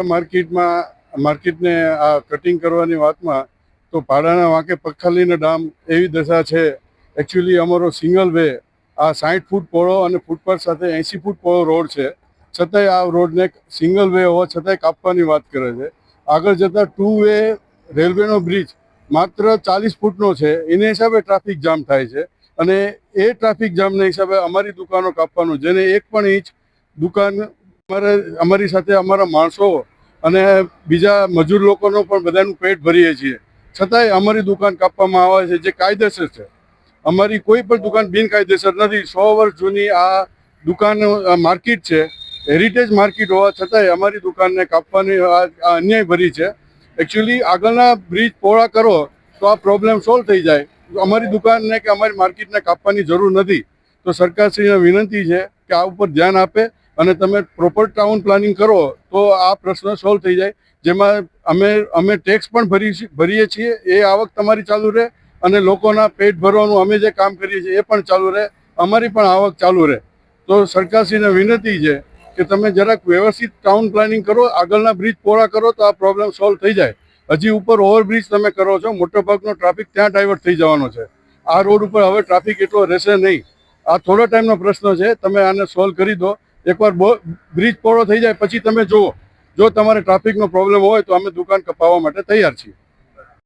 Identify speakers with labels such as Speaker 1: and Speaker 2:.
Speaker 1: માર્કેટને આ કટિંગ કરવાની વાતમાં તો પાડાના વાંકે પખાલીના ડામ એવી દશા છે. એકચ્યુઅલી અમારો સિંગલ વે આ 60 ફૂટ પહોળો અને ફૂટપાથ સાથે 80 ફૂટ પહોળો રોડ છે, છતાંય આ રોડને સિંગલ વે હોવા છતાંય કાપવાની વાત કરે છે. આગળ જતાં 2 વે રેલવેનો બ્રિજ માત્ર 40 ફૂટનો છે, એને હિસાબે ટ્રાફિક જામ થાય છે અને એ ટ્રાફિક જામના હિસાબે અમારી દુકાનો કાપવાનું, જેને એક પણ ઇંચ દુકાન અમારી સાથે અમારા માણસો અને બીજા મજૂર લોકોનો પણ બધાનું પેટ ભરીએ છીએ, છતાંય અમારી દુકાન કાપવામાં આવે છે, જે કાયદેસર છે. અમારી કોઈ પણ દુકાન બિનકાયદેસર નથી. 100 વર્ષ જૂની આ દુકાન માર્કેટ છે, હેરિટેજ માર્કેટ હોવા છતાંય અમારી દુકાનને કાપવાની અન્યાય ભરી છે. એકચ્યુઅલી આગળના બ્રિજ પહોળા કરો તો આ પ્રોબ્લેમ સોલ્વ થઈ જાય. અમારી દુકાનને કે અમારી માર્કેટને કાપવાની જરૂર નથી. તો સરકારશ્રીને વિનંતી છે કે આ ઉપર ધ્યાન આપે અને તમે પ્રોપર ટાઉન પ્લાનિંગ કરો તો આ પ્રશ્ન સોલ્વ થઈ જાય. જેમાં અમે ટેક્સ પણ ભરીએ છીએ, એ આવક તમારી ચાલુ રહે અને લોકોના પેટ ભરવાનું અમે જે કામ કરીએ છીએ એ પણ ચાલુ રહે, અમારી પણ આવક ચાલુ રહે. તો સરકારશ્રીને વિનંતી છે કે તમે જરાક વ્યવસ્થિત ટાઉન પ્લાનિંગ કરો, આગળના બ્રિજ પહોળા કરો તો આ પ્રોબ્લેમ સોલ્વ થઈ જાય. હજી ઉપર ઓવરબ્રિજ તમે કરો છો, મોટાભાગનો ટ્રાફિક ત્યાં ડાયવર્ટ થઈ જવાનો છે. આ રોડ ઉપર હવે ટ્રાફિક એટલો રહેશે નહીં. આ થોડો ટાઈમનો પ્રશ્ન છે, તમે આને સોલ્વ કરી દો. એકવાર બ્રિજ પહોળો થઈ જાય પછી તમે જુઓ, જો તમારે ટ્રાફિકનો પ્રોબ્લેમ હોય તો અમે દુકાન કપાવવા માટે તૈયાર છીએ.